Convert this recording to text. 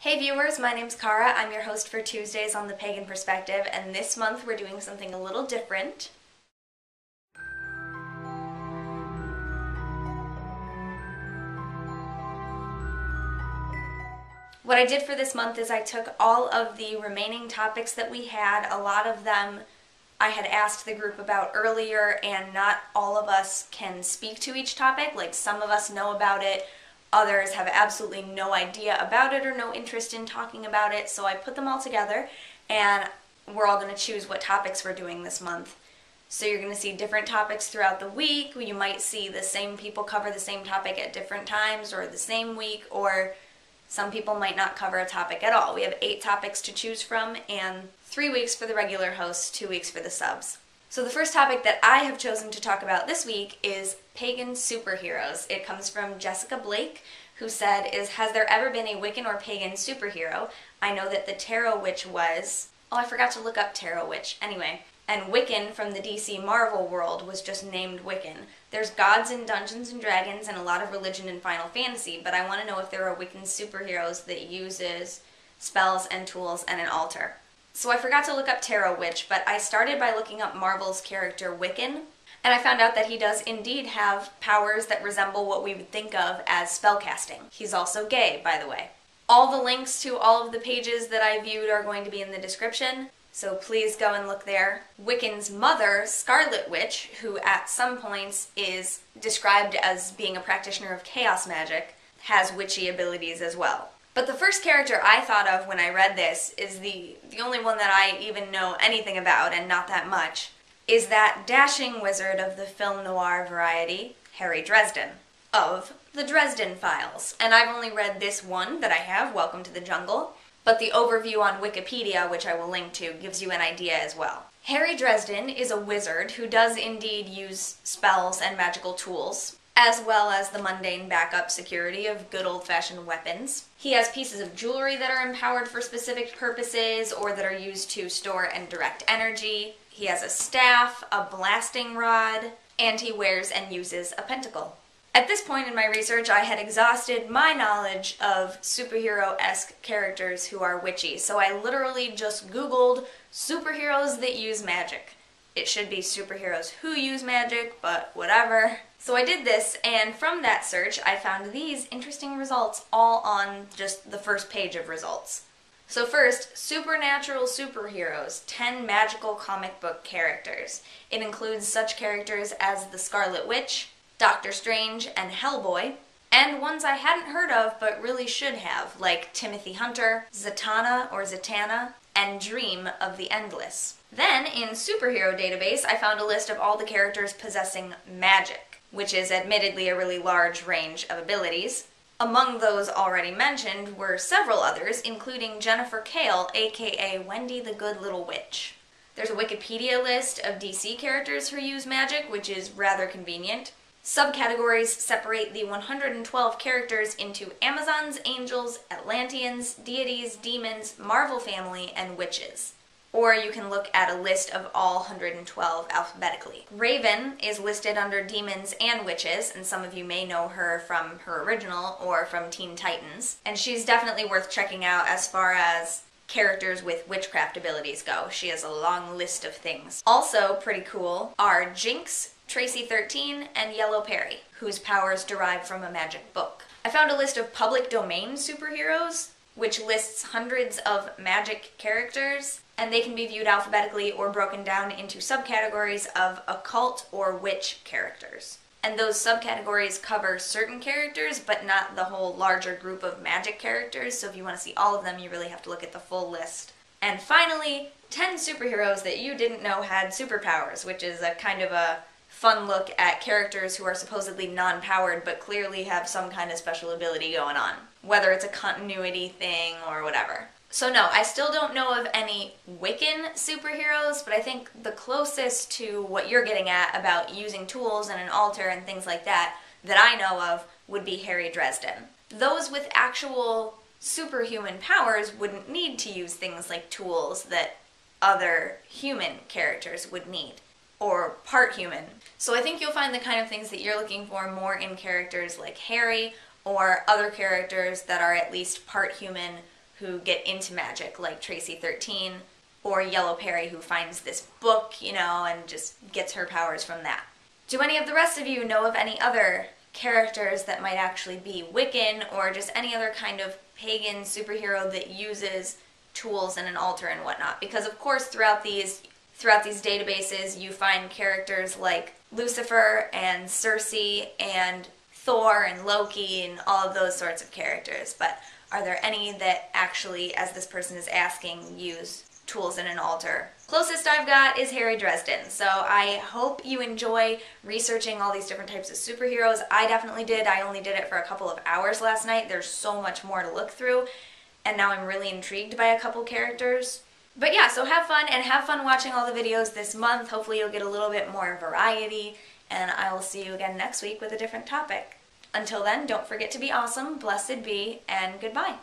Hey viewers, my name's Cara. I'm your host for Tuesdays on the Pagan Perspective, and this month we're doing something a little different. What I did for this month is I took all of the remaining topics that we had. A lot of them I had asked the group about earlier, and not all of us can speak to each topic. Like, some of us know about it, others have absolutely no idea about it or no interest in talking about it, so I put them all together, and we're all going to choose what topics we're doing this month. So you're going to see different topics throughout the week. You might see the same people cover the same topic at different times or the same week, or some people might not cover a topic at all. We have 8 topics to choose from, and 3 weeks for the regular hosts, 2 weeks for the subs. So the first topic that I have chosen to talk about this week is Pagan Superheroes. It comes from Jessa Blake, who said, has there ever been a Wiccan or Pagan superhero? I know that the Tarot Witch was... Oh, I forgot to look up Tarot Witch. Anyway, and Wiccan from the DC Marvel world was just named Wiccan. There's gods in Dungeons & Dragons and a lot of religion in Final Fantasy, but I want to know if there are Wiccan superheroes that uses spells and tools and an altar. So I forgot to look up Tarot Witch, but I started by looking up Marvel's character Wiccan, and I found out that he does indeed have powers that resemble what we would think of as spellcasting. He's also gay, by the way. All the links to all of the pages that I viewed are going to be in the description, so please go and look there. Wiccan's mother, Scarlet Witch, who at some points is described as being a practitioner of chaos magic, has witchy abilities as well. But the first character I thought of when I read this is the only one that I even know anything about, and not that much, is that dashing wizard of the film noir variety, Harry Dresden, of the Dresden Files. And I've only read this one that I have, Welcome to the Jungle, but the overview on Wikipedia, which I will link to, gives you an idea as well. Harry Dresden is a wizard who does indeed use spells and magical tools, as well as the mundane backup security of good old-fashioned weapons. He has pieces of jewelry that are empowered for specific purposes or that are used to store and direct energy. He has a staff, a blasting rod, and he wears and uses a pentacle. At this point in my research, I had exhausted my knowledge of superhero-esque characters who are witchy, so I literally just Googled superheroes that use magic. It should be superheroes who use magic, but whatever. So I did this, and from that search, I found these interesting results all on just the first page of results. So first, supernatural superheroes, 10 magical comic book characters. It includes such characters as the Scarlet Witch, Doctor Strange, and Hellboy, and ones I hadn't heard of but really should have, like Timothy Hunter, Zatanna, and Dream of the Endless. Then, in Superhero Database, I found a list of all the characters possessing magic, which is admittedly a really large range of abilities. Among those already mentioned were several others, including Jennifer Kale, aka Wendy the Good Little Witch. There's a Wikipedia list of DC characters who use magic, which is rather convenient. Subcategories separate the 112 characters into Amazons, Angels, Atlanteans, Deities, Demons, Marvel Family, and Witches. Or you can look at a list of all 112 alphabetically. Raven is listed under Demons and Witches, and some of you may know her from her original or from Teen Titans. And she's definitely worth checking out as far as characters with witchcraft abilities go. She has a long list of things. Also pretty cool are Jinx, Tracy 13, and Yellow Perry, whose powers derive from a magic book. I found a list of public domain superheroes, which lists hundreds of magic characters, and they can be viewed alphabetically or broken down into subcategories of occult or witch characters. And those subcategories cover certain characters, but not the whole larger group of magic characters, so if you want to see all of them, you really have to look at the full list. And finally, 10 superheroes that you didn't know had superpowers, which is a kind of a fun look at characters who are supposedly non-powered but clearly have some kind of special ability going on, whether it's a continuity thing or whatever. So no, I still don't know of any Wiccan superheroes, but I think the closest to what you're getting at about using tools and an altar and things like that I know of would be Harry Dresden. Those with actual superhuman powers wouldn't need to use things like tools that other human characters would need, or part human. So I think you'll find the kind of things that you're looking for more in characters like Harry, or other characters that are at least part human who get into magic, like Tracy 13, or Yellow Perry, who finds this book, you know, and just gets her powers from that. Do any of the rest of you know of any other characters that might actually be Wiccan, or just any other kind of pagan superhero that uses tools and an altar and whatnot? Because of course throughout these databases you find characters like Lucifer and Circe and Thor and Loki and all of those sorts of characters, but are there any that actually, as this person is asking, use tools and an altar? Closest I've got is Harry Dresden, so I hope you enjoy researching all these different types of superheroes. I definitely did. I only did it for a couple of hours last night. There's so much more to look through, and now I'm really intrigued by a couple characters. But yeah, so have fun, and have fun watching all the videos this month. Hopefully you'll get a little bit more variety, and I will see you again next week with a different topic. Until then, don't forget to be awesome, blessed be, and goodbye.